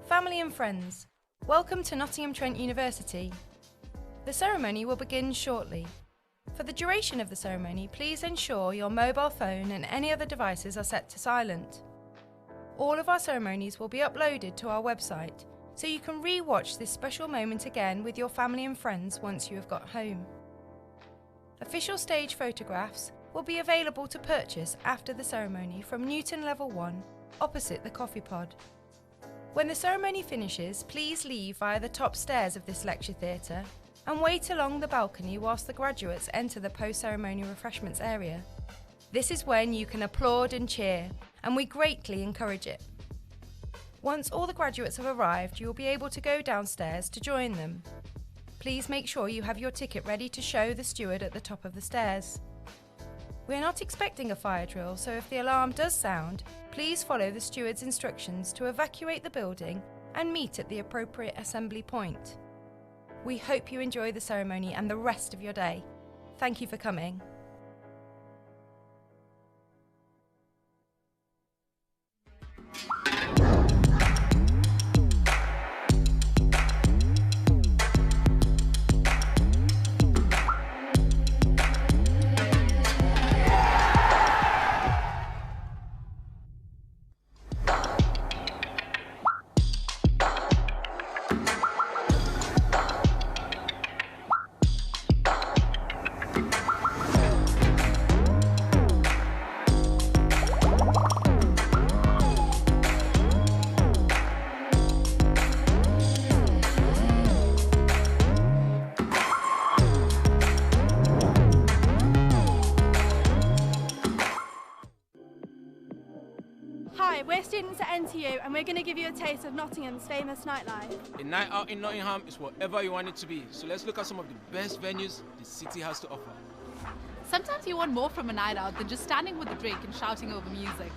Family and friends, welcome to Nottingham Trent University. The ceremony will begin shortly. For the duration of the ceremony, please ensure your mobile phone and any other devices are set to silent. All of our ceremonies will be uploaded to our website, so you can re-watch this special moment again with your family and friends once you have got home. Official stage photographs will be available to purchase after the ceremony from Newton Level 1, opposite the coffee pod. When the ceremony finishes, please leave via the top stairs of this lecture theatre and wait along the balcony whilst the graduates enter the post-ceremony refreshments area. This is when you can applaud and cheer, and we greatly encourage it. Once all the graduates have arrived, you will be able to go downstairs to join them. Please make sure you have your ticket ready to show the steward at the top of the stairs. We are not expecting a fire drill, so if the alarm does sound, please follow the steward's instructions to evacuate the building and meet at the appropriate assembly point. We hope you enjoy the ceremony and the rest of your day. Thank you for coming. Hi, we're students at NTU and we're going to give you a taste of Nottingham's famous nightlife. A night out in Nottingham is whatever you want it to be, so let's look at some of the best venues the city has to offer. Sometimes you want more from a night out than just standing with a drink and shouting over music.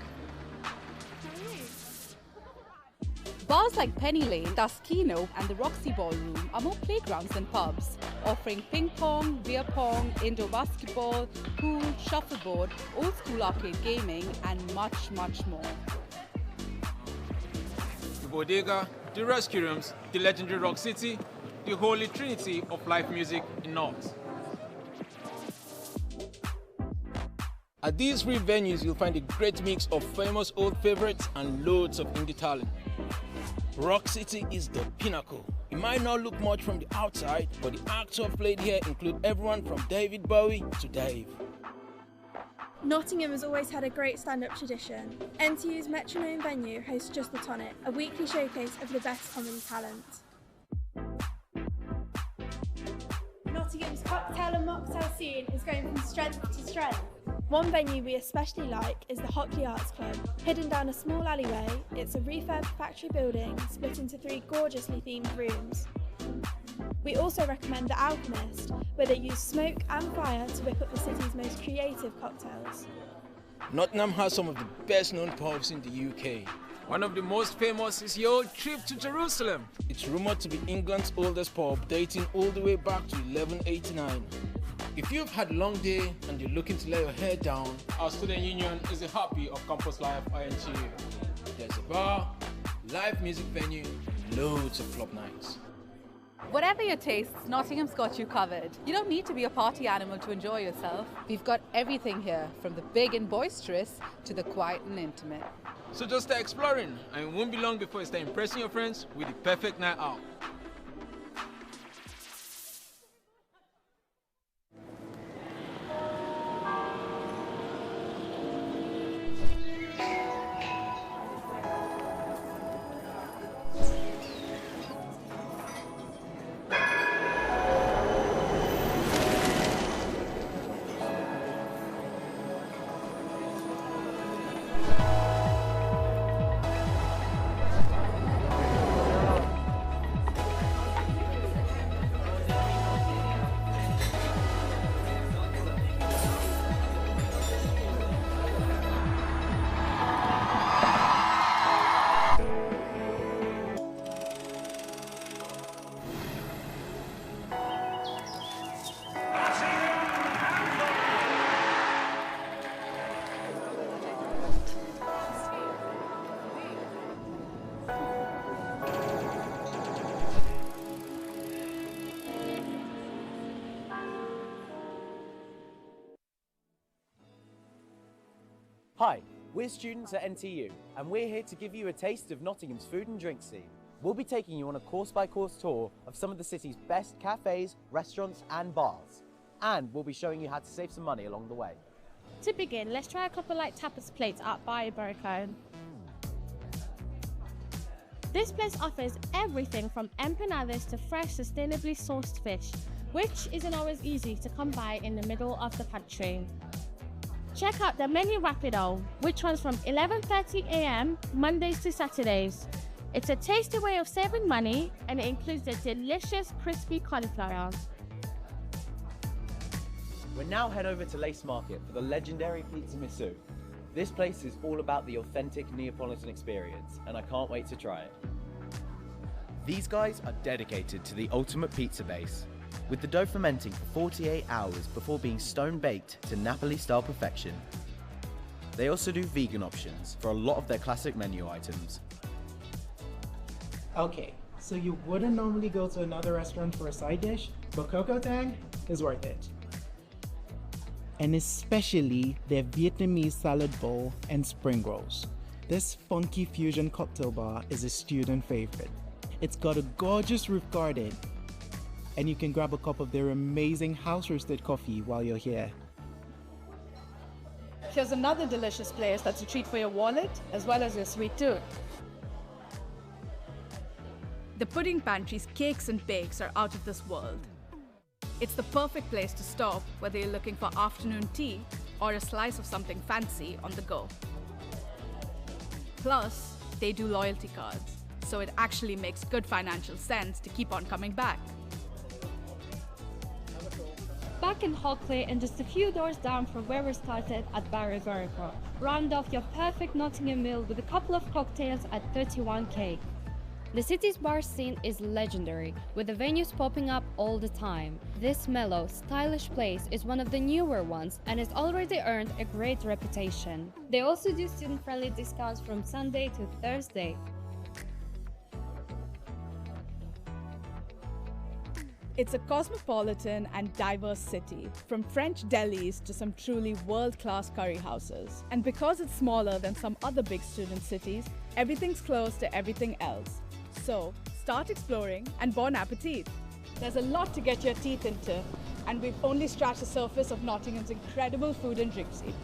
Bars like Penny Lane, thus Keynote and the Roxy Ballroom are more playgrounds than pubs, offering ping pong, beer pong, indoor basketball, pool, shuffleboard, old school arcade gaming and much, much more. The Bodega, the Rescue Rooms, the legendary Rock City, the holy trinity of live music in North. At these three venues, you'll find a great mix of famous old favorites and loads of indie talent. Rock City is the pinnacle. It might not look much from the outside, but the acts who have played here include everyone from David Bowie to Dave. Nottingham has always had a great stand-up tradition. NTU's Metronome venue hosts Just the Tonic, a weekly showcase of the best comedy talent. Nottingham's cocktail and mocktail scene is going from strength to strength. One venue we especially like is the Hockley Arts Club. Hidden down a small alleyway, it's a refurbed factory building split into 3 gorgeously themed rooms. We also recommend The Alchemist, where they use smoke and fire to whip up the city's most creative cocktails. Nottingham has some of the best known pubs in the UK. One of the most famous is your trip to Jerusalem. It's rumoured to be England's oldest pub, dating all the way back to 1189. If you've had a long day and you're looking to lay your hair down, our student union is the happy of Campus Life INTU. There's a bar, live music venue, loads of club nights. Whatever your tastes, Nottingham's got you covered. You don't need to be a party animal to enjoy yourself. We've got everything here, from the big and boisterous to the quiet and intimate. So just start exploring, and it won't be long before you start impressing your friends with the perfect night out. Hi, we're students at NTU, and we're here to give you a taste of Nottingham's food and drink scene. We'll be taking you on a course-by-course tour of some of the city's best cafes, restaurants and bars. And we'll be showing you how to save some money along the way. To begin, let's try a couple light tapas plates at Barcone. This place offers everything from empanadas to fresh, sustainably sourced fish, which isn't always easy to come by in the middle of the country. Check out the menu rapido, which runs from 11:30 a.m. Mondays to Saturdays. It's a tasty way of saving money, and it includes the delicious crispy cauliflower. We'll now head over to Lace Market for the legendary Pizza Misu. This place is all about the authentic Neapolitan experience, and I can't wait to try it. These guys are dedicated to the ultimate pizza base, with the dough fermenting for 48 hours before being stone-baked to Napoli-style perfection. They also do vegan options for a lot of their classic menu items. Okay, so you wouldn't normally go to another restaurant for a side dish, but Coco Tang is worth it. And especially their Vietnamese salad bowl and spring rolls. This funky fusion cocktail bar is a student favorite. It's got a gorgeous roof garden, and you can grab a cup of their amazing house-roasted coffee while you're here. Here's another delicious place that's a treat for your wallet as well as your sweet tooth. The Pudding Pantry's cakes and bakes are out of this world. It's the perfect place to stop whether you're looking for afternoon tea or a slice of something fancy on the go. Plus, they do loyalty cards, so it actually makes good financial sense to keep on coming back. Back in Hockley and just a few doors down from where we started at Barry Verico. Round off your perfect Nottingham meal with a couple of cocktails at 31k. The city's bar scene is legendary, with the venues popping up all the time. This mellow, stylish place is one of the newer ones and has already earned a great reputation. They also do student-friendly discounts from Sunday to Thursday. It's a cosmopolitan and diverse city, from French delis to some truly world-class curry houses. And because it's smaller than some other big student cities, everything's close to everything else. So, start exploring and bon appetit! There's a lot to get your teeth into, and we've only scratched the surface of Nottingham's incredible food and drink scene.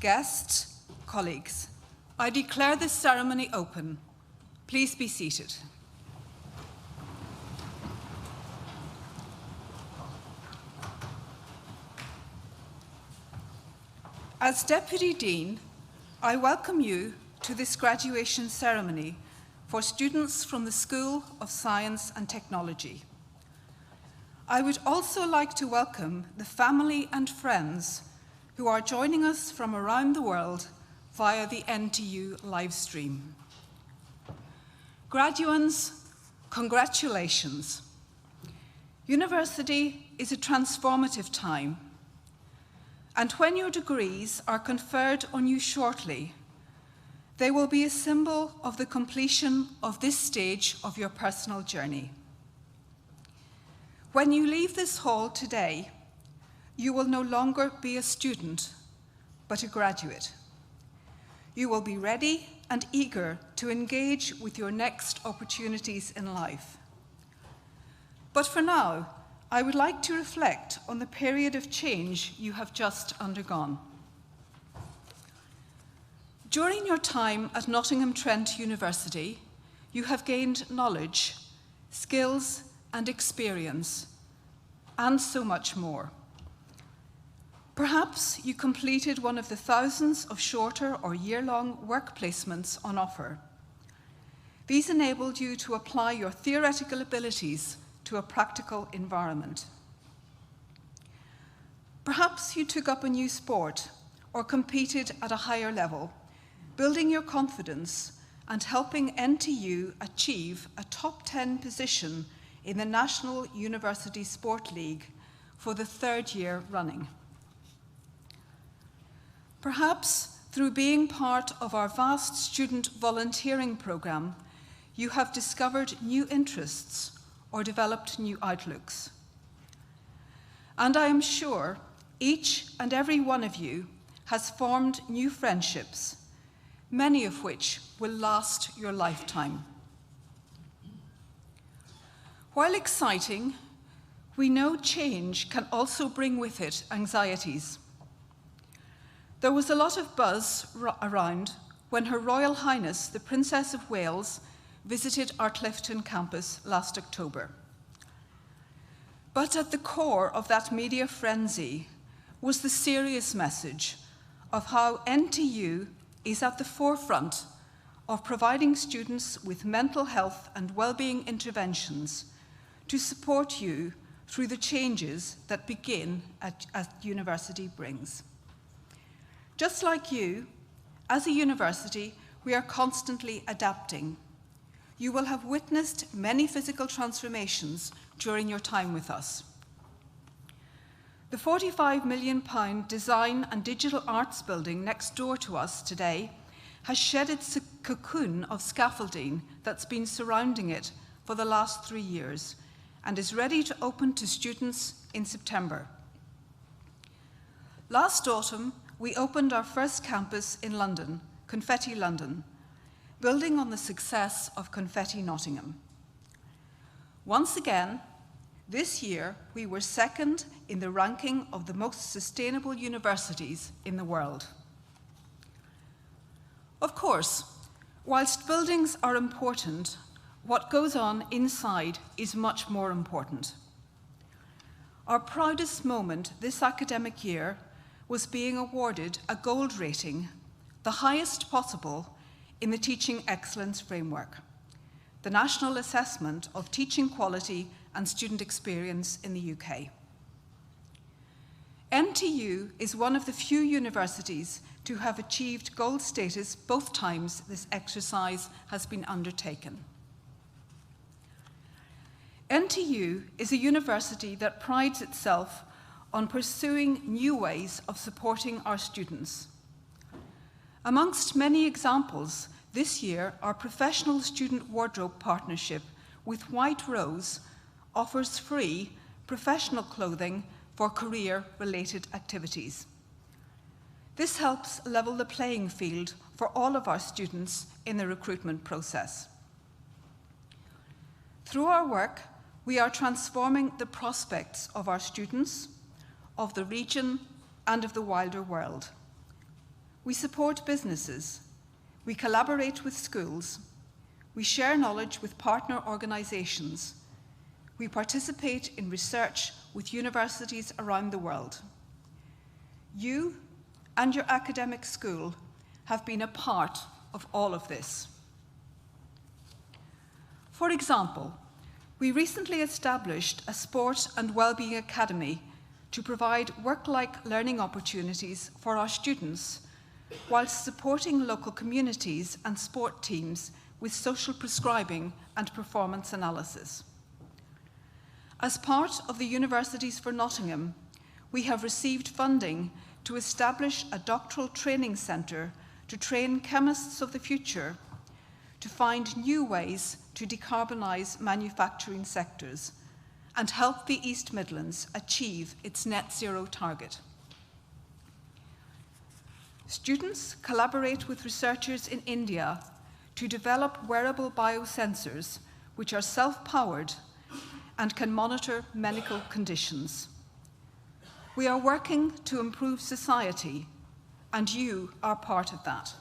guests, colleagues, I declare this ceremony open. Please be seated. As Deputy Dean, I welcome you to this graduation ceremony for students from the School of Science and Technology. I would also like to welcome the family and friends who are joining us from around the world via the NTU live stream. Graduands, congratulations. University is a transformative time, and when your degrees are conferred on you shortly, they will be a symbol of the completion of this stage of your personal journey. When you leave this hall today, you will no longer be a student, but a graduate. You will be ready and eager to engage with your next opportunities in life. But for now, I would like to reflect on the period of change you have just undergone. During your time at Nottingham Trent University, you have gained knowledge, skills, and experience, and so much more. Perhaps you completed one of the thousands of shorter or year-long work placements on offer. These enabled you to apply your theoretical abilities to a practical environment. Perhaps you took up a new sport or competed at a higher level, building your confidence and helping NTU achieve a top 10 position in the National University Sport League for the 3rd year running. Perhaps through being part of our vast student volunteering programme, you have discovered new interests or developed new outlooks. And I am sure each and every one of you has formed new friendships, many of which will last your lifetime. While exciting, we know change can also bring with it anxieties. There was a lot of buzz around when Her Royal Highness, the Princess of Wales, visited our Clifton campus last October. But at the core of that media frenzy was the serious message of how NTU is at the forefront of providing students with mental health and well-being interventions to support you through the changes that begin at university brings. Just like you, as a university, we are constantly adapting. You will have witnessed many physical transformations during your time with us. The £45 million design and digital arts building next door to us today has shed its cocoon of scaffolding that's been surrounding it for the last 3 years and is ready to open to students in September. Last autumn, we opened our first campus in London, Confetti London, building on the success of Confetti Nottingham. Once again, this year, we were second in the ranking of the most sustainable universities in the world. Of course, whilst buildings are important, what goes on inside is much more important. Our proudest moment this academic year was being awarded a gold rating, the highest possible in the Teaching Excellence Framework, the national assessment of teaching quality and student experience in the UK. NTU is one of the few universities to have achieved gold status both times this exercise has been undertaken. NTU is a university that prides itself on pursuing new ways of supporting our students. Amongst many examples, this year our professional student wardrobe partnership with White Rose offers free professional clothing for career-related activities. This helps level the playing field for all of our students in the recruitment process. Through our work, we are transforming the prospects of our students, of the region, and of the wider world. We support businesses. We collaborate with schools. We share knowledge with partner organisations. We participate in research with universities around the world. You and your academic school have been a part of all of this. For example, we recently established a Sport and Wellbeing Academy to provide work-like learning opportunities for our students, whilst supporting local communities and sport teams with social prescribing and performance analysis. As part of the Universities for Nottingham, we have received funding to establish a doctoral training centre to train chemists of the future to find new ways to decarbonise manufacturing sectors and help the East Midlands achieve its net zero target. Students collaborate with researchers in India to develop wearable biosensors which are self-powered and can monitor medical conditions. We are working to improve society, and you are part of that.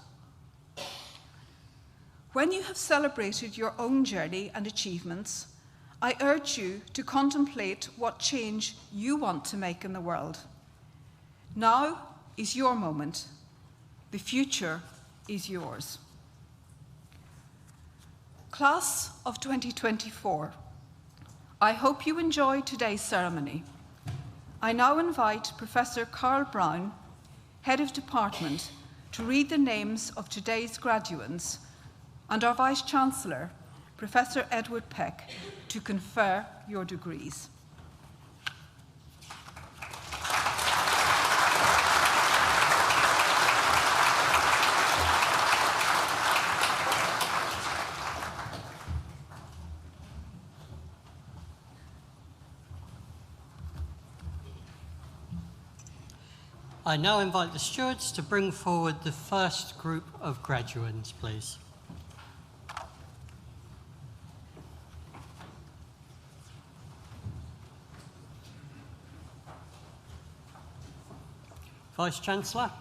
When you have celebrated your own journey and achievements, I urge you to contemplate what change you want to make in the world. Now is your moment. The future is yours. Class of 2024, I hope you enjoy today's ceremony. I now invite Professor Carl Brown, Head of Department, to read the names of today's graduates, and our Vice-Chancellor, Professor Edward Peck, to confer your degrees. I now invite the stewards to bring forward the first group of graduates, please. Vice-Chancellor,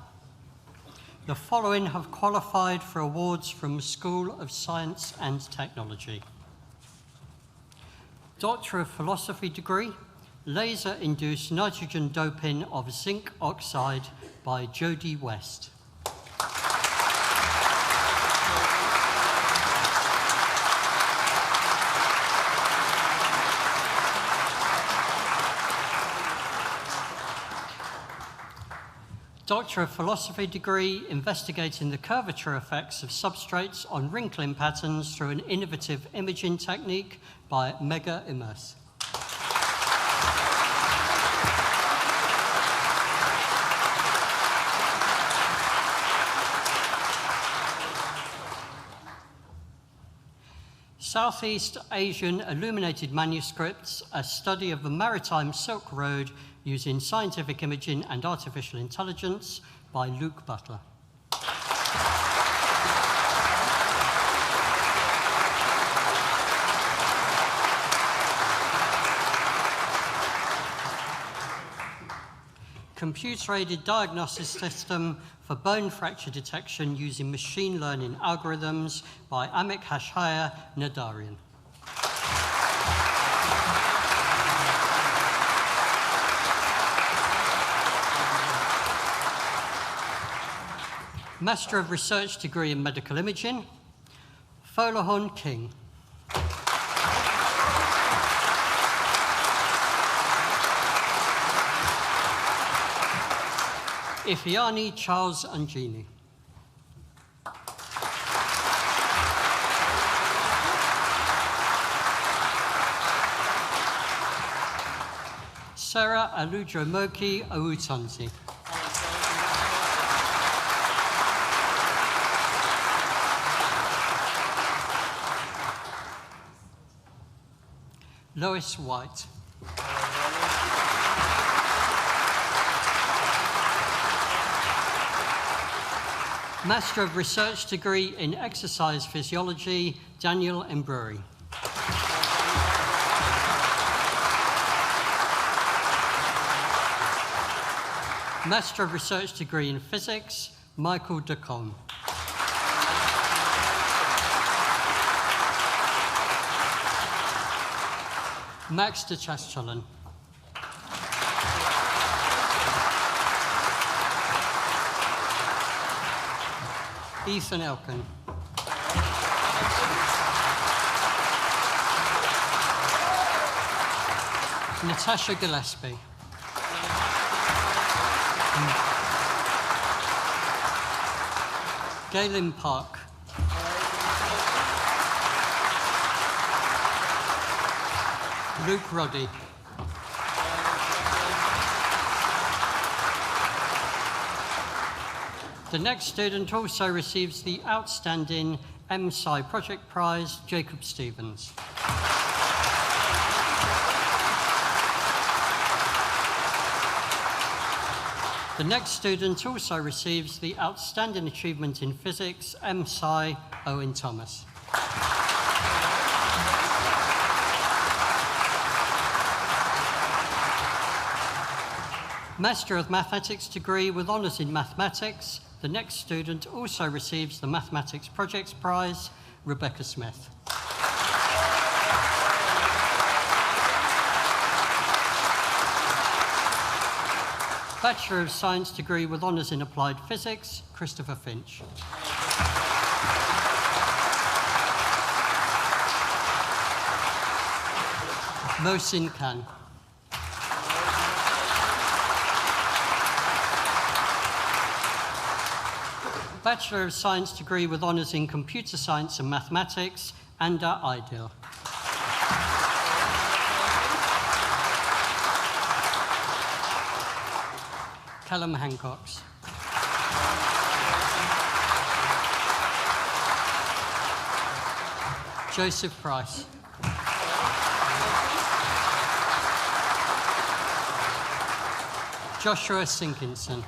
the following have qualified for awards from the School of Science and Technology. Doctor of Philosophy degree, Laser-Induced Nitrogen Doping of Zinc Oxide by Jodie West. Doctor of Philosophy degree, investigating the curvature effects of substrates on wrinkling patterns through an innovative imaging technique by Mega Immerse. Southeast Asian Illuminated Manuscripts, a study of the maritime Silk Road using scientific imaging and artificial intelligence by Luke Butler. Computer-aided diagnosis system for bone fracture detection using machine learning algorithms by Amit Hashaya Nadarian. Master of Research degree in Medical Imaging, Folahon King. Ifiani Charles Angini. Sarah Alujomoki Owutanzi. Lois White. Master of Research degree in Exercise Physiology, Daniel Embrewy. Master of Research degree in Physics, Michael DeCombe. Max de Chastellan. Ethan Elkin. Natasha Gillespie. Galen Park. Luke Roddy. The next student also receives the Outstanding MSci Project Prize, Jacob Stevens. The next student also receives the Outstanding Achievement in Physics, MSci, Owen Thomas. Master of Mathematics degree with honours in Mathematics. The next student also receives the Mathematics Projects Prize, Rebecca Smith. Bachelor of Science degree with honours in Applied Physics, Christopher Finch. Mohsin Khan. Bachelor of Science degree with honours in Computer Science and Mathematics, Anda Aidil. Callum Hancocks. Joseph Price. Joshua Sinkinson.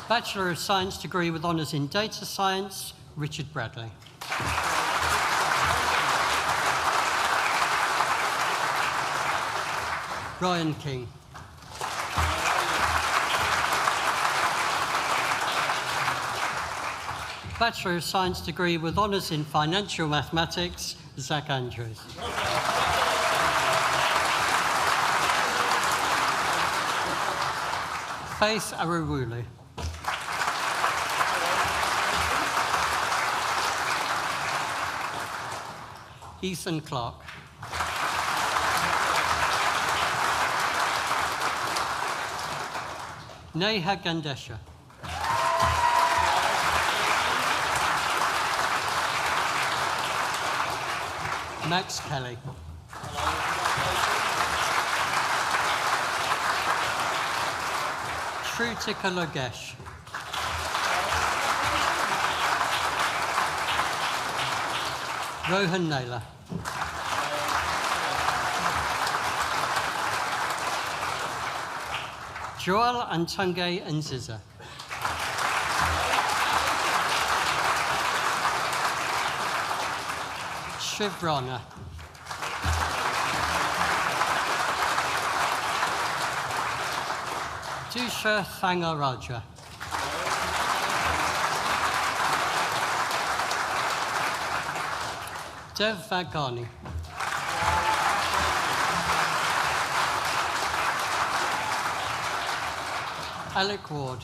Bachelor of Science degree with honours in Data Science, Richard Bradley. Ryan King. Bachelor of Science degree with honours in Financial Mathematics, Zach Andrews. Faith Arurulu. Ethan Clark. Neha Gandesha. Max Kelly. Shrutika Logesh. Rohan Naylor. Joel Antunge Nziza. Shiv Rana. Dusha Thangaraja. Dev Vagani. Alec Ward.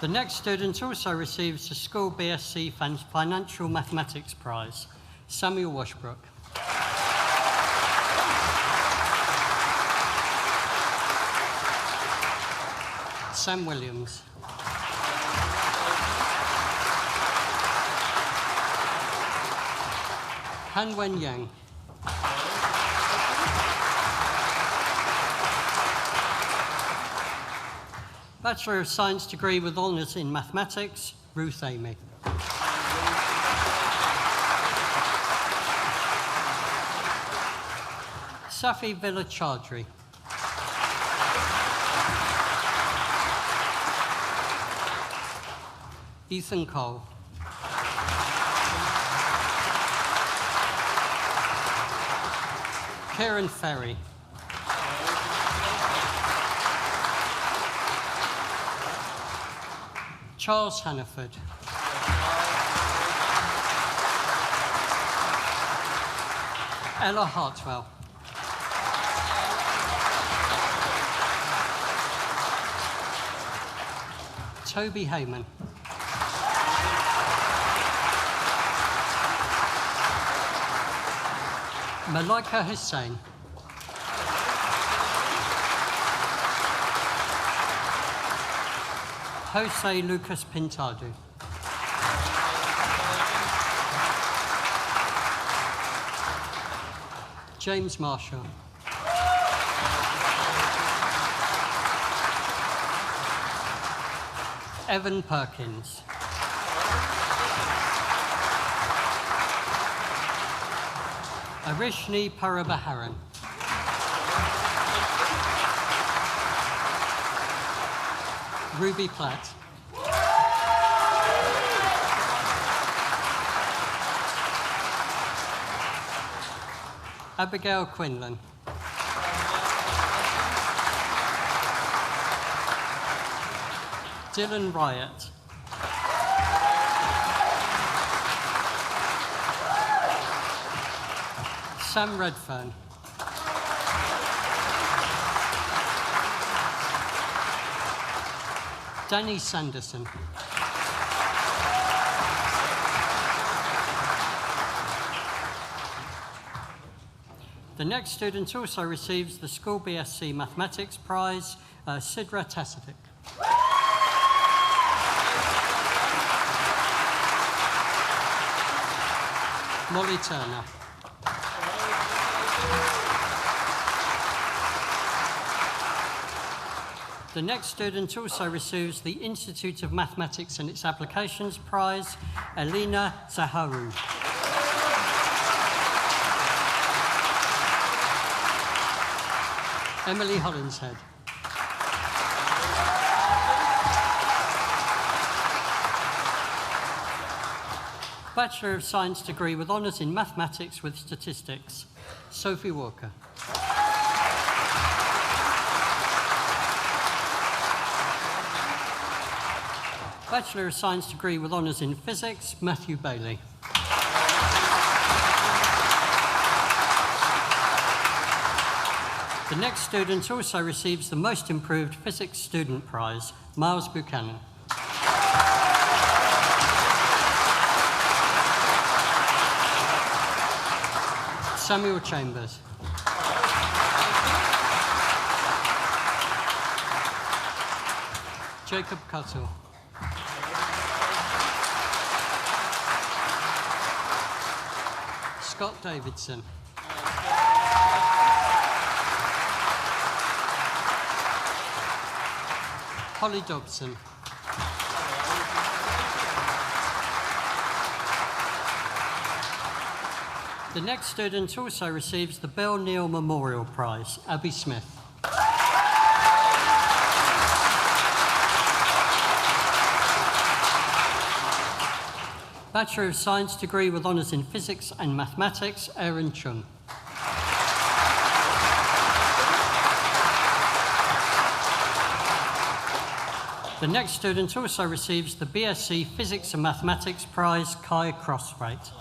The next student also receives the School BSc Financial Mathematics Prize, Samuel Washbrook. Sam Williams. Han Wen Yang. Bachelor of Science degree with honours in Mathematics, Ruth Amy. Safi Villa Chaudhry. Ethan Cole. Kieran Ferry. Charles Hannaford. Ella Hartwell. Toby Heyman. Malika Hussain. Jose Lucas Pintado. James Marshall. Evan Perkins. Arishni Parabaharan. Ruby Platt. Abigail Quinlan. Dylan Riot. Sam Redfern. Danny Sanderson. The next student also receives the School BSc Mathematics Prize, Sidra Tasidik. Molly Turner. The next student also receives the Institute of Mathematics and its Applications Prize, Elena Zaharu. Emily Hollinshead. Bachelor of Science degree with honours in Mathematics with Statistics, Sophie Walker. Bachelor of Science degree with honours in Physics, Matthew Bailey. The next student also receives the Most Improved Physics Student Prize, Miles Buchanan. Samuel Chambers. Jacob Cuttle. Scott Davidson. Holly Dobson. The next student also receives the Bill Neal Memorial Prize, Abby Smith. Bachelor of Science degree with honours in Physics and Mathematics, Aaron Chung. The next student also receives the BSc Physics and Mathematics Prize, Kai Crosswaite.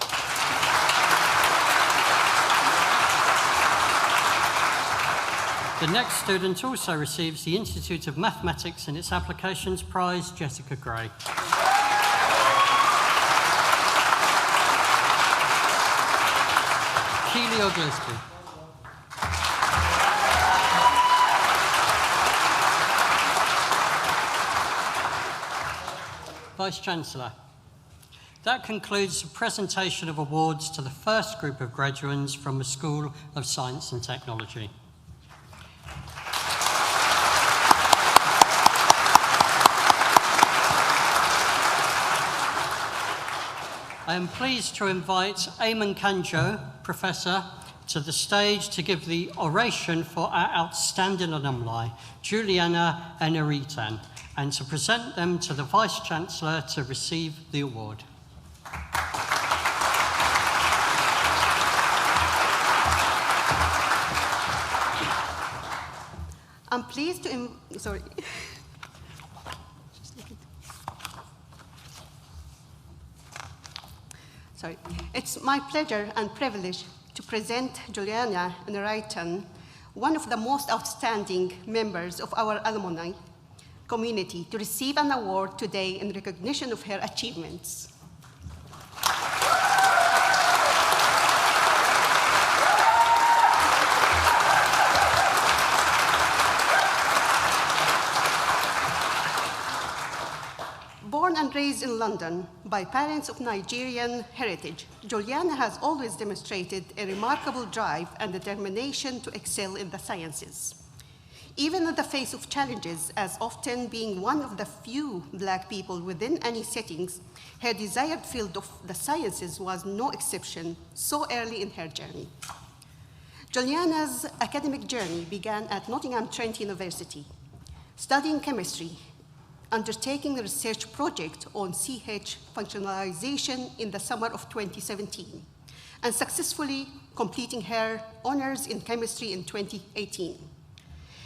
The next student also receives the Institute of Mathematics and its Applications Prize, Jessica Gray. Keely Oglesby. Vice-Chancellor. That concludes the presentation of awards to the first group of graduates from the School of Science and Technology. I am pleased to invite Eamon Kanjo, Professor, to the stage to give the oration for our outstanding alumni, Juliana and Eritan, and to present them to the Vice-Chancellor to receive the award. I'm pleased to, It's my pleasure and privilege to present Juliana Neriton, one of the most outstanding members of our alumni community, to receive an award today in recognition of her achievements. Born and raised in London by parents of Nigerian heritage, Juliana has always demonstrated a remarkable drive and determination to excel in the sciences. Even in the face of challenges, as often being one of the few Black people within any settings, her desired field of the sciences was no exception so early in her journey. Juliana's academic journey began at Nottingham Trent University, studying chemistry, undertaking a research project on CH functionalization in the summer of 2017, and successfully completing her honors in chemistry in 2018.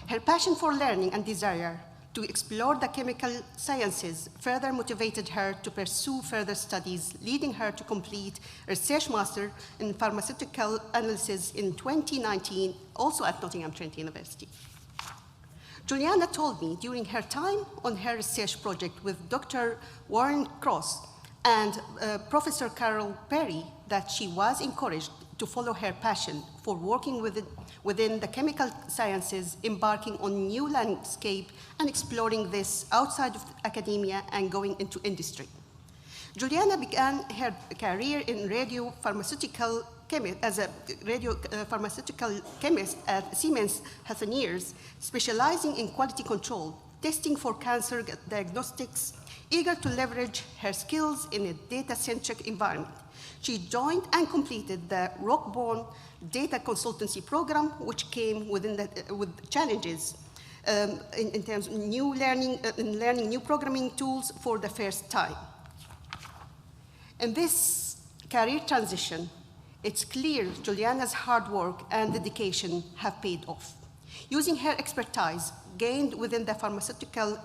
Her passion for learning and desire to explore the chemical sciences further motivated her to pursue further studies, leading her to complete a research master in pharmaceutical analysis in 2019, also at Nottingham Trent University. Juliana told me during her time on her research project with Dr. Warren Cross and Professor Carol Perry that she was encouraged to follow her passion for working within the chemical sciences, embarking on new landscape and exploring this outside of academia and going into industry. Juliana began her career in as a radiopharmaceutical chemist at Siemens Healthineers, specializing in quality control, testing for cancer diagnostics, eager to leverage her skills in a data-centric environment. She joined and completed the Rockborn Data Consultancy Program, which came with challenges in terms of new learning new programming tools for the first time. In this career transition, it's clear Juliana's hard work and dedication have paid off. Using her expertise gained within the pharmaceutical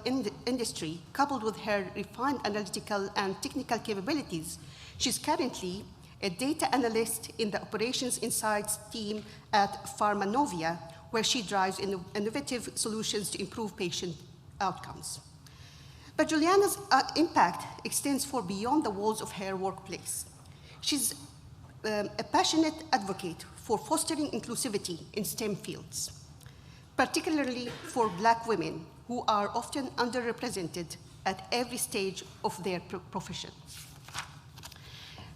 industry, coupled with her refined analytical and technical capabilities, she's currently a data analyst in the Operations Insights team at Pharmanovia, where she drives innovative solutions to improve patient outcomes. But Juliana's impact extends far beyond the walls of her workplace. She's a passionate advocate for fostering inclusivity in STEM fields, particularly for Black women who are often underrepresented at every stage of their profession.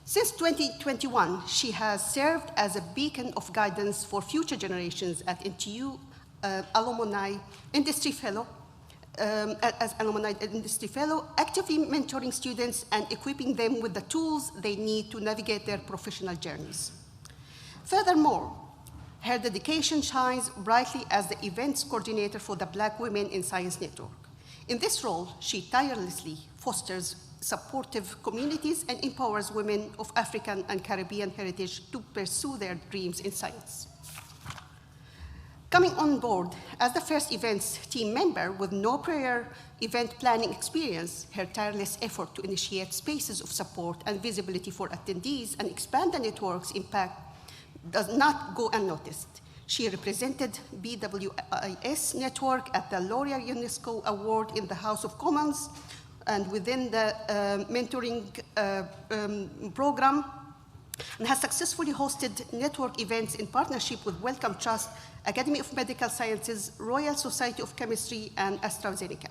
Since 2021, she has served as a beacon of guidance for future generations at NTU Alumni Industry Fellow, actively mentoring students and equipping them with the tools they need to navigate their professional journeys. Furthermore, her dedication shines brightly as the events coordinator for the Black Women in Science Network. In this role, she tirelessly fosters supportive communities and empowers women of African and Caribbean heritage to pursue their dreams in science. Coming on board as the first events team member with no prior event planning experience, her tireless effort to initiate spaces of support and visibility for attendees and expand the network's impact does not go unnoticed. She represented BWIS network at the L'Oreal UNESCO Award in the House of Commons and within the mentoring program, and has successfully hosted network events in partnership with Wellcome Trust, Academy of Medical Sciences, Royal Society of Chemistry, and AstraZeneca.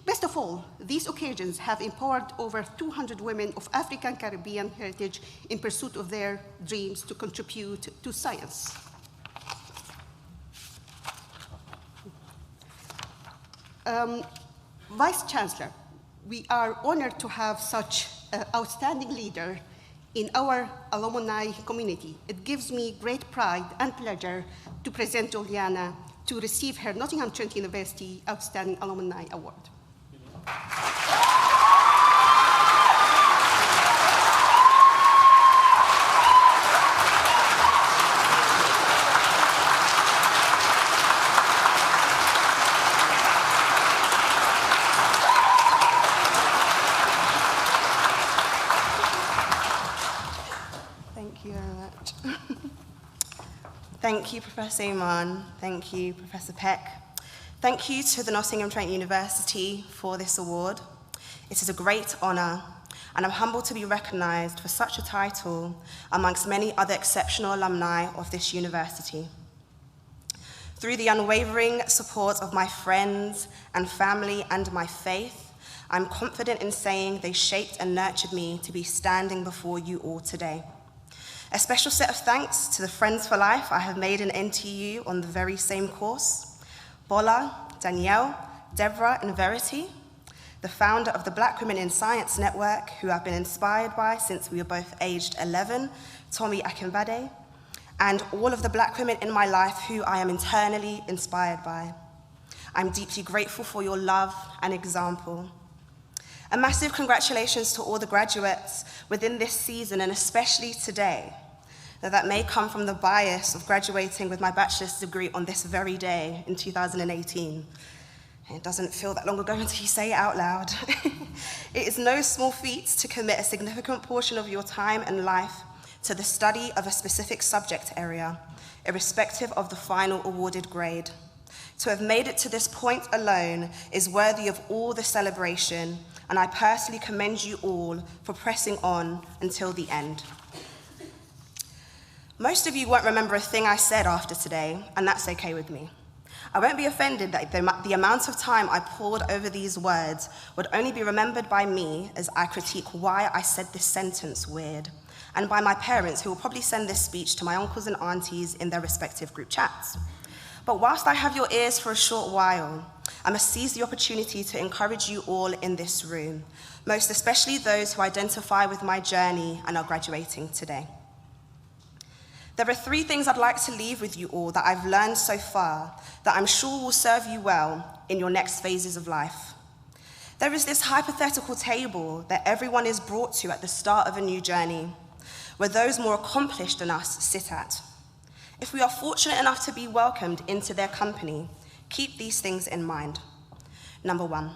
Best of all, these occasions have empowered over 200 women of African Caribbean heritage in pursuit of their dreams to contribute to science. Vice Chancellor, we are honored to have such an outstanding leader in our alumni community. It gives me great pride and pleasure to present Juliana to receive her Nottingham Trent University Outstanding Alumni Award. Thank you, Professor Iman. Thank you, Professor Peck. Thank you to the Nottingham Trent University for this award. It is a great honour, and I'm humbled to be recognised for such a title amongst many other exceptional alumni of this university. Through the unwavering support of my friends and family and my faith, I'm confident in saying they shaped and nurtured me to be standing before you all today. A special set of thanks to the Friends for Life I have made in NTU on the very same course, Bola, Danielle, Deborah, and Verity, the founder of the Black Women in Science Network, who I've been inspired by since we were both aged 11, Tommy Akinbade, and all of the Black women in my life who I am internally inspired by. I'm deeply grateful for your love and example. A massive congratulations to all the graduates within this season, and especially today. That may come from the bias of graduating with my bachelor's degree on this very day in 2018. It doesn't feel that long ago until you say it out loud. It is no small feat to commit a significant portion of your time and life to the study of a specific subject area, irrespective of the final awarded grade. To have made it to this point alone is worthy of all the celebration, and I personally commend you all for pressing on until the end. Most of you won't remember a thing I said after today, and that's okay with me. I won't be offended that the amount of time I poured over these words would only be remembered by me as I critique why I said this sentence weird, and by my parents, who will probably send this speech to my uncles and aunties in their respective group chats. But whilst I have your ears for a short while, I must seize the opportunity to encourage you all in this room, most especially those who identify with my journey and are graduating today. There are 3 things I'd like to leave with you all that I've learned so far that I'm sure will serve you well in your next phases of life. There is this hypothetical table that everyone is brought to at the start of a new journey, where those more accomplished than us sit at. If we are fortunate enough to be welcomed into their company, keep these things in mind. Number 1,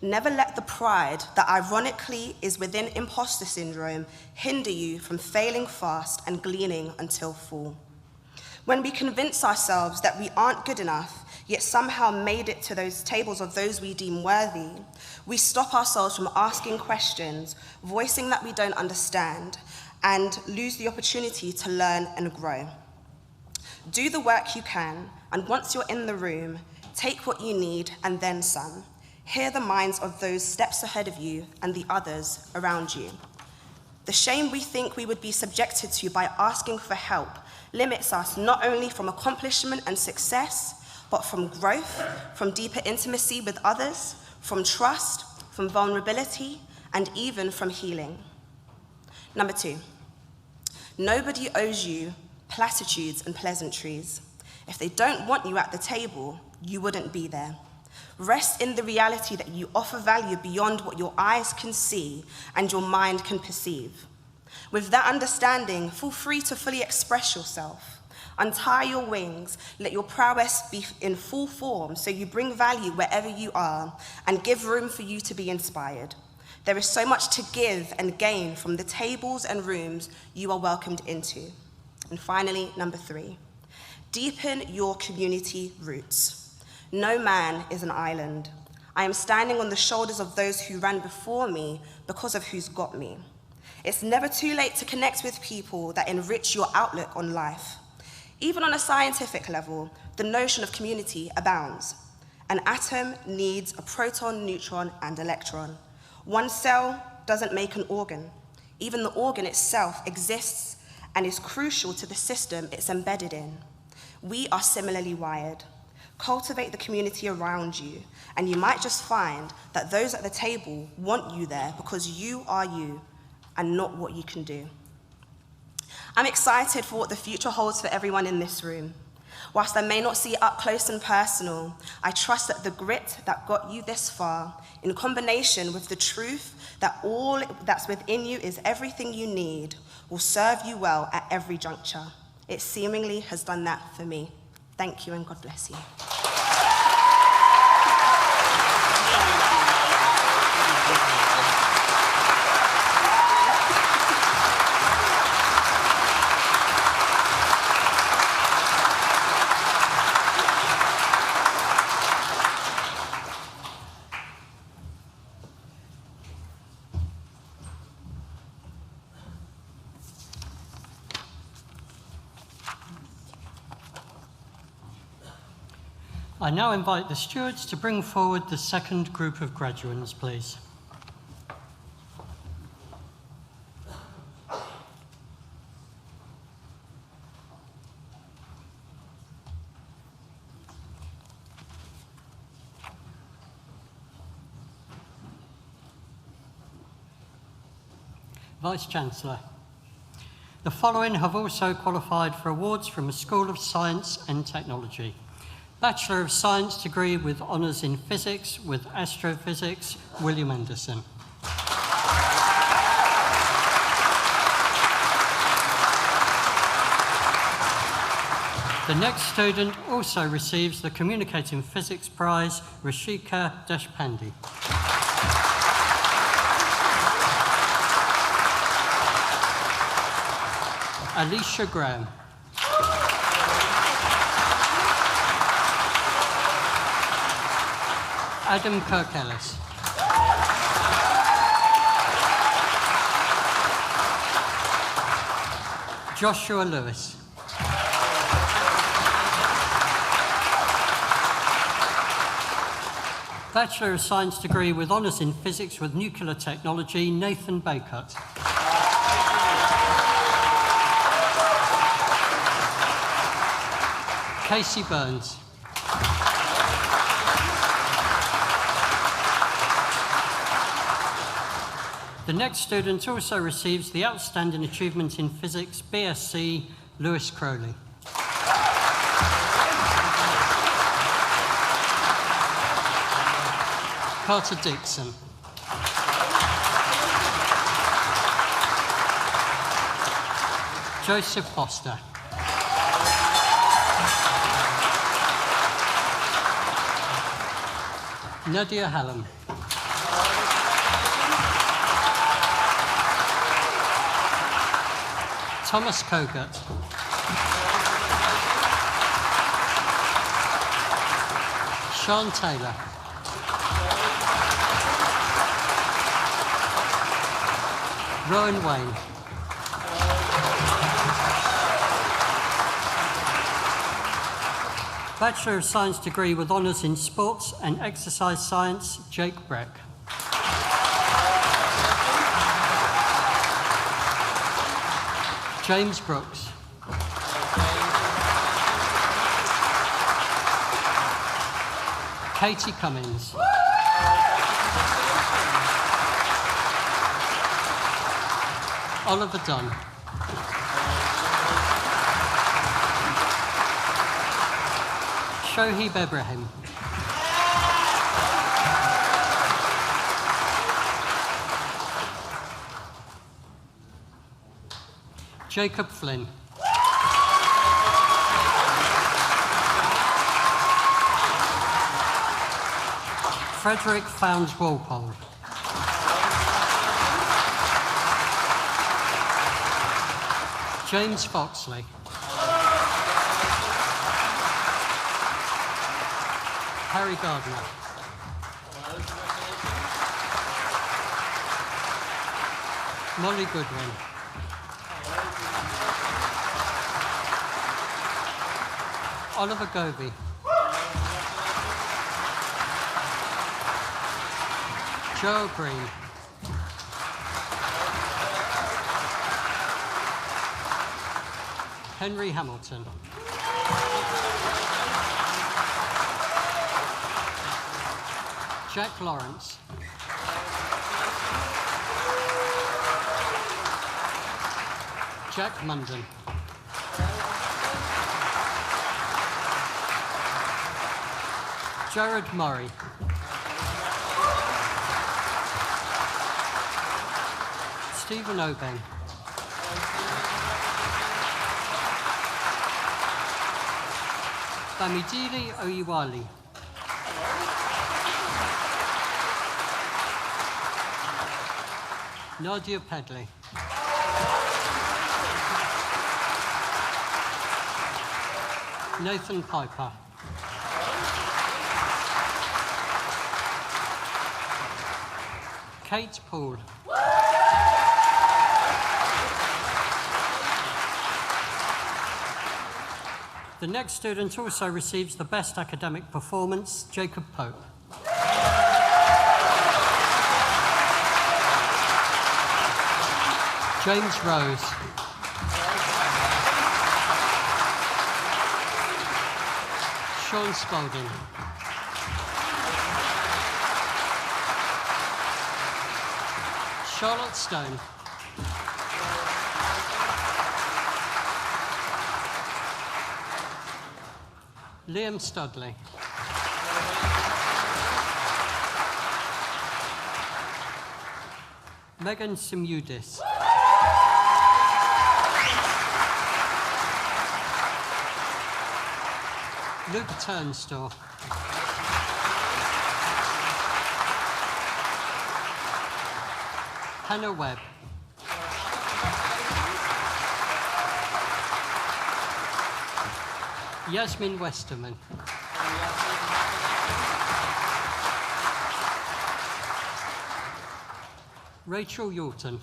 never let the pride that ironically is within imposter syndrome hinder you from failing fast and gleaning until full. When we convince ourselves that we aren't good enough, yet somehow made it to those tables of those we deem worthy, we stop ourselves from asking questions, voicing that we don't understand, and lose the opportunity to learn and grow. Do the work you can, and once you're in the room, take what you need and then some. Hear the minds of those steps ahead of you and the others around you. The shame we think we would be subjected to by asking for help limits us not only from accomplishment and success, but from growth, from deeper intimacy with others, from trust, from vulnerability, and even from healing. Number 2, nobody owes you platitudes and pleasantries. If they don't want you at the table, you wouldn't be there. Rest in the reality that you offer value beyond what your eyes can see and your mind can perceive. With that understanding, feel free to fully express yourself. Untie your wings, let your prowess be in full form so you bring value wherever you are and give room for you to be inspired. There is so much to give and gain from the tables and rooms you are welcomed into. And finally, number 3, deepen your community roots. No man is an island. I am standing on the shoulders of those who ran before me because of who's got me. It's never too late to connect with people that enrich your outlook on life. Even on a scientific level, the notion of community abounds. An atom needs a proton, neutron, and electron. One cell doesn't make an organ. Even the organ itself exists and is crucial to the system it's embedded in. We are similarly wired. Cultivate the community around you, and you might just find that those at the table want you there because you are you and not what you can do. I'm excited for what the future holds for everyone in this room. Whilst I may not see it up close and personal, I trust that the grit that got you this far, in combination with the truth that all that's within you is everything you need, will serve you well at every juncture. It seemingly has done that for me. Thank you and God bless you. I now invite the stewards to bring forward the second group of graduands, please. Vice-Chancellor. The following have also qualified for awards from the School of Science and Technology. Bachelor of Science degree with honours in Physics with Astrophysics, William Anderson. The next student also receives the Communicating Physics Prize, Rishika Deshpande. Alicia Graham. Adam Kirk-Ellis. Joshua Lewis. Bachelor of Science degree with honours in Physics with Nuclear Technology, Nathan Baycutt. Casey Burns. The next student also receives the Outstanding Achievement in Physics, BSc, Lewis Crowley. Carter Dixon. Joseph Foster. Nadia Hallam. Thomas Kogut. Sean Taylor. Rowan Wayne. Bachelor of Science degree with honours in Sports and Exercise Science, Jake Breck. James Brooks. Katie Cummins. Oliver Dunn. Shoaib Ibrahim. Jacob Flynn. Frederick Founds Walpole. James Foxley. Harry Gardner. Molly Goodwin. Oliver Govey. Joe Green. Henry Hamilton. Jack Lawrence. Jack Munden. Jared Murray. Stephen Obeng. Bamidele Oyewale. Nadia Pedley. Nathan Piper. Kate Poole. The next student also receives the Best Academic Performance, Jacob Pope. James Rose. Sean Spalding. Charlotte Stone. Liam Studley. Megan Simudis. Luke Turnstall. Hannah Webb. Yasmin Westerman. Rachel Yorton.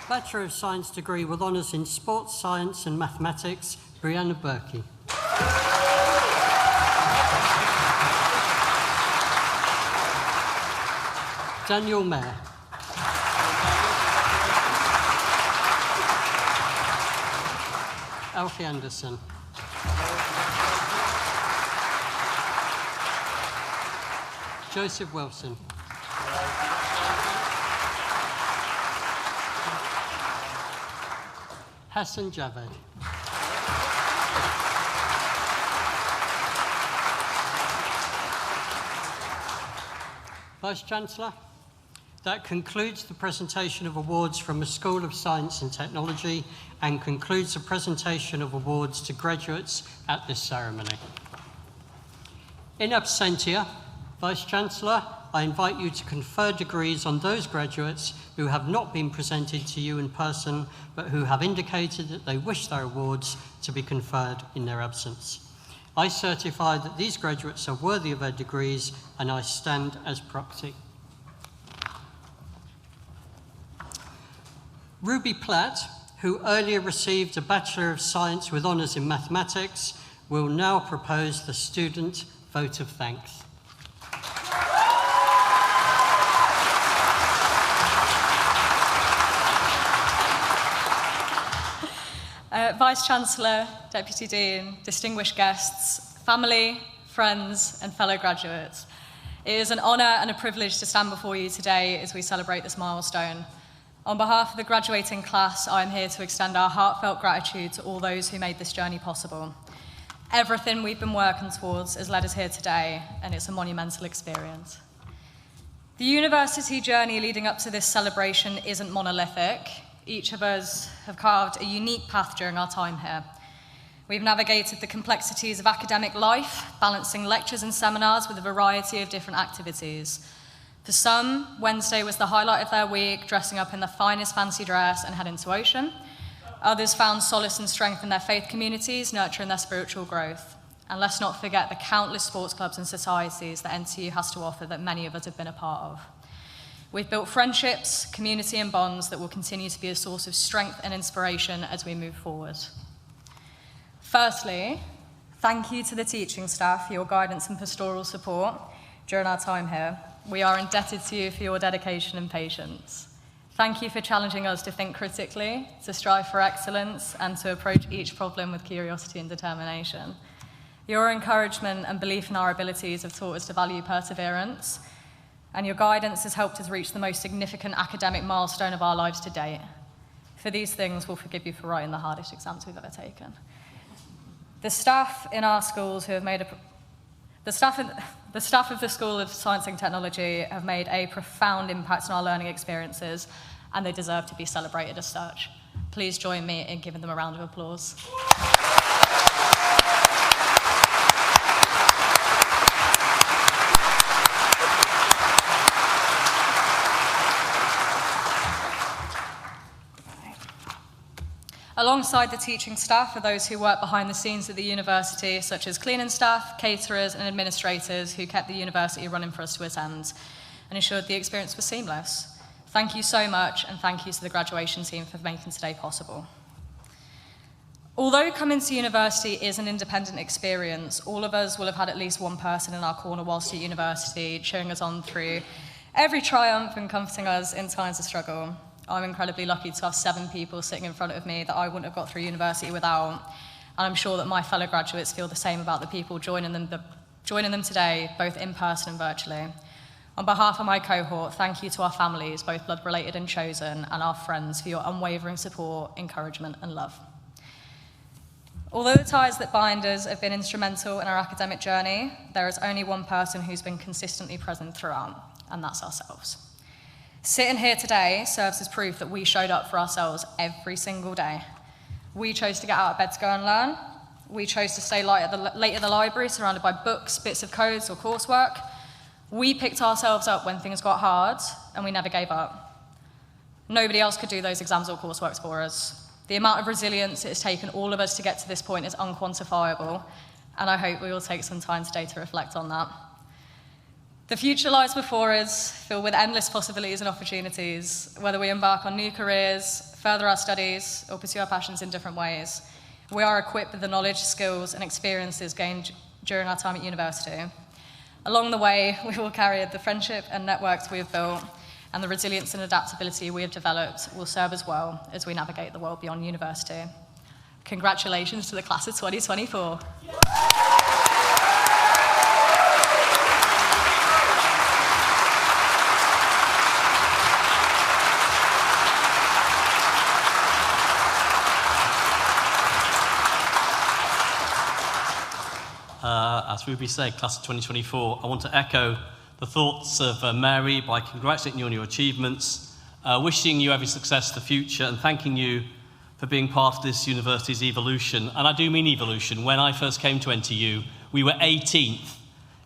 Bachelor of Science degree with honours in Sports Science and Mathematics, Brianna Berkey. Daniel Mayer. Alfie Anderson. Joseph Wilson. Hassan Javed. Vice-Chancellor, that concludes the presentation of awards from the School of Science and Technology and concludes the presentation of awards to graduates at this ceremony. In absentia, Vice-Chancellor, I invite you to confer degrees on those graduates who have not been presented to you in person, but who have indicated that they wish their awards to be conferred in their absence. I certify that these graduates are worthy of their degrees, and I stand as proxy. Ruby Platt, who earlier received a Bachelor of Science with honours in Mathematics, will now propose the student vote of thanks. Vice-Chancellor, Deputy Dean, distinguished guests, family, friends and fellow graduates. It is an honour and a privilege to stand before you today as we celebrate this milestone. On behalf of the graduating class, I am here to extend our heartfelt gratitude to all those who made this journey possible. Everything we've been working towards has led us here today, and it's a monumental experience. The university journey leading up to this celebration isn't monolithic. Each of us have carved a unique path during our time here. We've navigated the complexities of academic life, balancing lectures and seminars with a variety of different activities. For some, Wednesday was the highlight of their week, dressing up in the finest fancy dress and heading to Ocean. Others found solace and strength in their faith communities, nurturing their spiritual growth. And let's not forget the countless sports clubs and societies that NTU has to offer that many of us have been a part of. We've built friendships, community and bonds that will continue to be a source of strength and inspiration as we move forward. Firstly, thank you to the teaching staff for your guidance and pastoral support during our time here. We are indebted to you for your dedication and patience. Thank you for challenging us to think critically, to strive for excellence, and to approach each problem with curiosity and determination. Your encouragement and belief in our abilities have taught us to value perseverance, and your guidance has helped us reach the most significant academic milestone of our lives to date. For these things, we'll forgive you for writing the hardest exams we've ever taken. The staff in our schools who have made the staff of the School of Science and Technology have made a profound impact on our learning experiences, and they deserve to be celebrated as such. Please join me in giving them a round of applause. Alongside the teaching staff are those who work behind the scenes at the university, such as cleaning staff, caterers and administrators who kept the university running for us to attend and ensured the experience was seamless. Thank you so much, and thank you to the graduation team for making today possible. Although coming to university is an independent experience, all of us will have had at least one person in our corner whilst at university, cheering us on through every triumph and comforting us in times of struggle. I'm incredibly lucky to have 7 people sitting in front of me that I wouldn't have got through university without, and I'm sure that my fellow graduates feel the same about the people joining them today, both in person and virtually. On behalf of my cohort, thank you to our families, both blood-related and chosen, and our friends for your unwavering support, encouragement, and love. Although the ties that bind us have been instrumental in our academic journey, there is only one person who's been consistently present throughout, and that's ourselves. Sitting here today serves as proof that we showed up for ourselves every single day. We chose to get out of bed to go and learn. We chose to stay late at the library, surrounded by books, bits of codes, or coursework. We picked ourselves up when things got hard, and we never gave up. Nobody else could do those exams or courseworks for us. The amount of resilience it has taken all of us to get to this point is unquantifiable, and I hope we will take some time today to reflect on that. The future lies before us, filled with endless possibilities and opportunities, whether we embark on new careers, further our studies, or pursue our passions in different ways. We are equipped with the knowledge, skills, and experiences gained during our time at university. Along the way, we will carry the friendship and networks we have built, and the resilience and adaptability we have developed will serve us well as we navigate the world beyond university. Congratulations to the class of 2024. As Ruby said, class of 2024, I want to echo the thoughts of Mary by congratulating you on your achievements, wishing you every success for the future, and thanking you for being part of this university's evolution. And I do mean evolution. When I first came to NTU, we were 18th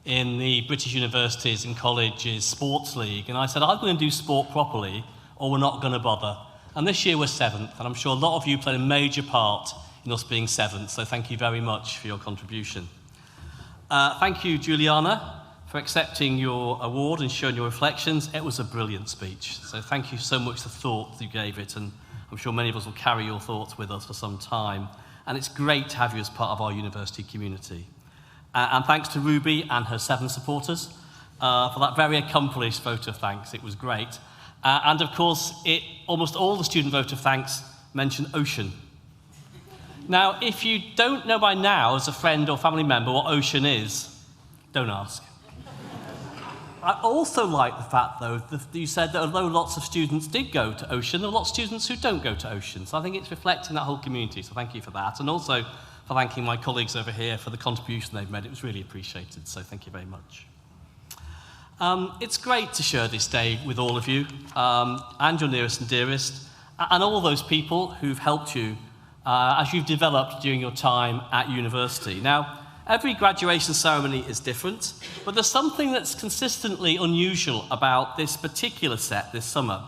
in the British Universities and Colleges Sports League, and I said, I'm going to do sport properly, or we're not going to bother. And this year we're 7th, and I'm sure a lot of you played a major part in us being 7th, so thank you very much for your contribution. Thank you, Juliana, for accepting your award and sharing your reflections. It was a brilliant speech, so thank you so much for the thought you gave it, and I'm sure many of us will carry your thoughts with us for some time. And it's great to have you as part of our university community. And thanks to Ruby and her 7 supporters for that very accomplished vote of thanks. It was great. And of course, almost all the student vote of thanks mention ocean. Now, if you don't know by now, as a friend or family member, what ocean is, don't ask. I also like the fact, though, that you said that although lots of students did go to ocean, there are lots of students who don't go to ocean. So I think it's reflecting that whole community, so thank you for that. And also for thanking my colleagues over here for the contribution they've made. It was really appreciated, so thank you very much. It's great to share this day with all of you, and your nearest and dearest, and all those people who've helped you as you've developed during your time at university. Now, every graduation ceremony is different, but there's something that's consistently unusual about this particular set this summer.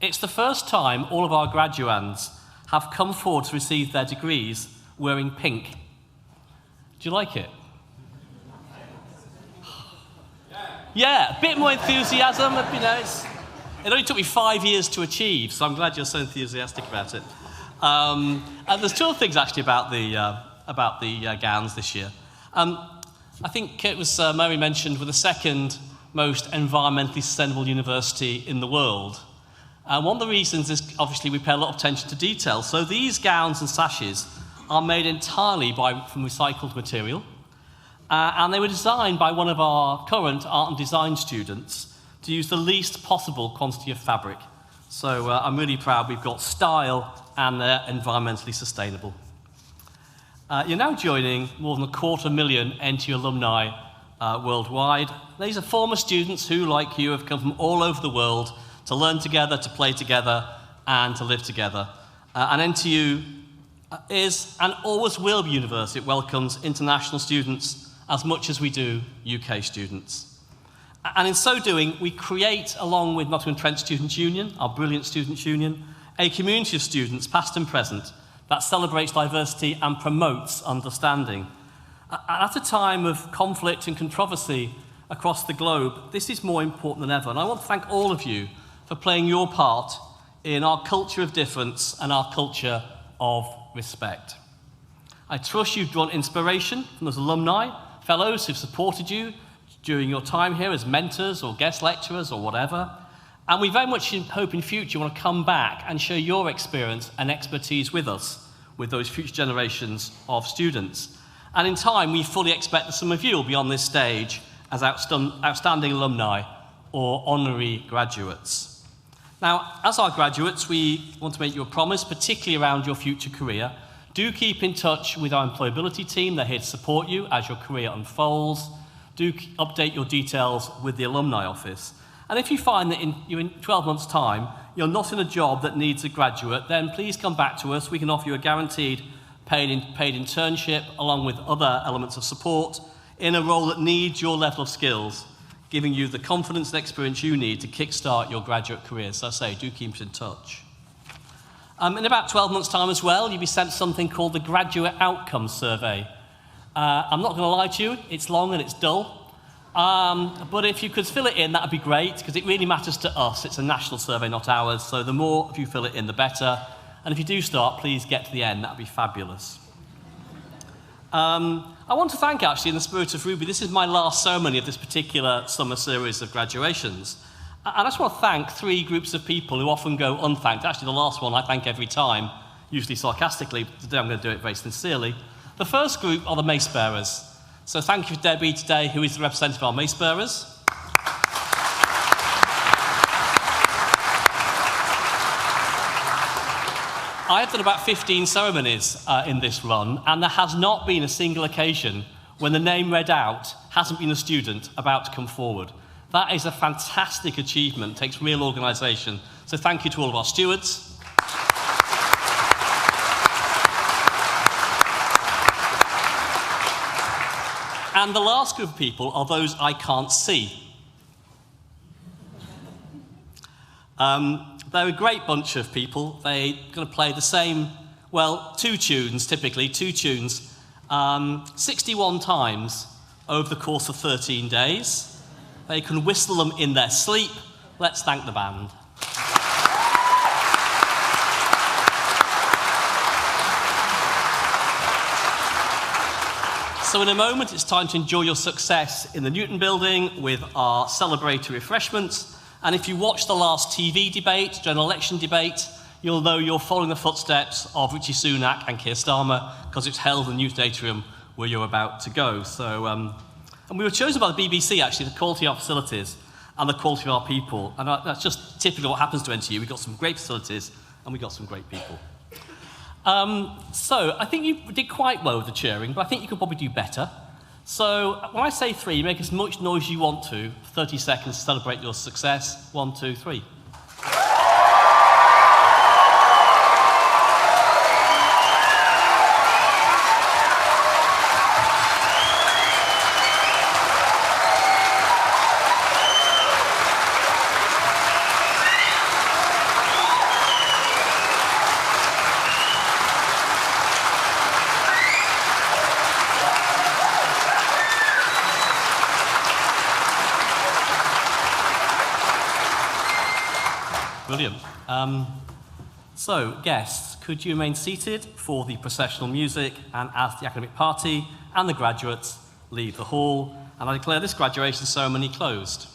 It's the first time all of our graduands have come forward to receive their degrees wearing pink. Do you like it? Yeah, a bit more enthusiasm. You know, it only took me 5 years to achieve, so I'm glad you're so enthusiastic about it. And there's 2 other things actually about the gowns this year. I think it was Mary mentioned we're the 2nd most environmentally sustainable university in the world. And one of the reasons is obviously we pay a lot of attention to detail. So these gowns and sashes are made entirely from recycled material. And they were designed by one of our current art and design students to use the least possible quantity of fabric. So I'm really proud we've got style and they're environmentally sustainable. You're now joining more than 250,000 NTU alumni worldwide. These are former students who, like you, have come from all over the world to learn together, to play together, and to live together. And NTU is and always will be a university that welcomes international students as much as we do UK students. And in so doing, we create, along with Nottingham Trent Students' Union, our brilliant students' union, a community of students, past and present, that celebrates diversity and promotes understanding. At a time of conflict and controversy across the globe, this is more important than ever. And I want to thank all of you for playing your part in our culture of difference and our culture of respect. I trust you've drawn inspiration from those alumni, fellows who've supported you during your time here as mentors or guest lecturers or whatever. And we very much hope in future you want to come back and share your experience and expertise with us, with those future generations of students. And in time, we fully expect that some of you will be on this stage as outstanding alumni or honorary graduates. Now, as our graduates, we want to make you a promise, particularly around your future career. Do keep in touch with our employability team. They're here to support you as your career unfolds. Do update your details with the alumni office. And if you find that in 12 months' time, you're not in a job that needs a graduate, then please come back to us. We can offer you a guaranteed paid internship along with other elements of support in a role that needs your level of skills, giving you the confidence and experience you need to kickstart your graduate career. So I say, do keep in touch. In about 12 months' time as well, you'll be sent something called the Graduate Outcomes Survey. I'm not going to lie to you, it's long and it's dull. But if you could fill it in, that would be great, because it really matters to us. It's a national survey, not ours, so the more of you fill it in, the better. And if you do start, please get to the end. That would be fabulous. I want to thank, actually, in the spirit of Ruby, this is my last ceremony of this particular summer series of graduations. And I just want to thank 3 groups of people who often go unthanked. Actually, the last one I thank every time, usually sarcastically, but today I'm going to do it very sincerely. The first group are the mace bearers. So thank you for Debbie today, who is the representative of our mace bearers. I have done about 15 ceremonies in this run, and there has not been a single occasion when the name read out hasn't been a student about to come forward. That is a fantastic achievement. It takes real organisation. So thank you to all of our stewards. And the last group of people are those I can't see. They're a great bunch of people. They're going to play the same, well, 2 tunes, typically, 2 tunes, 61 times over the course of 13 days. They can whistle them in their sleep. Let's thank the band. So in a moment, it's time to enjoy your success in the Newton building with our celebratory refreshments. And if you watch the last TV debate, general election debate, you'll know you're following the footsteps of Richie Sunak and Keir Starmer, because it's held in the Newton Atrium where you're about to go. So, and we were chosen by the BBC, actually, the quality of our facilities and the quality of our people. And that's just typically what happens to NTU. We've got some great facilities and we've got some great people. So I think you did quite well with the cheering, but I think you could probably do better. So when I say 3, make as much noise as you want to, 30 seconds to celebrate your success. 1, 2, 3. Brilliant. So, guests, could you remain seated for the processional music and as the academic party and the graduates leave the hall? And I declare this graduation ceremony closed.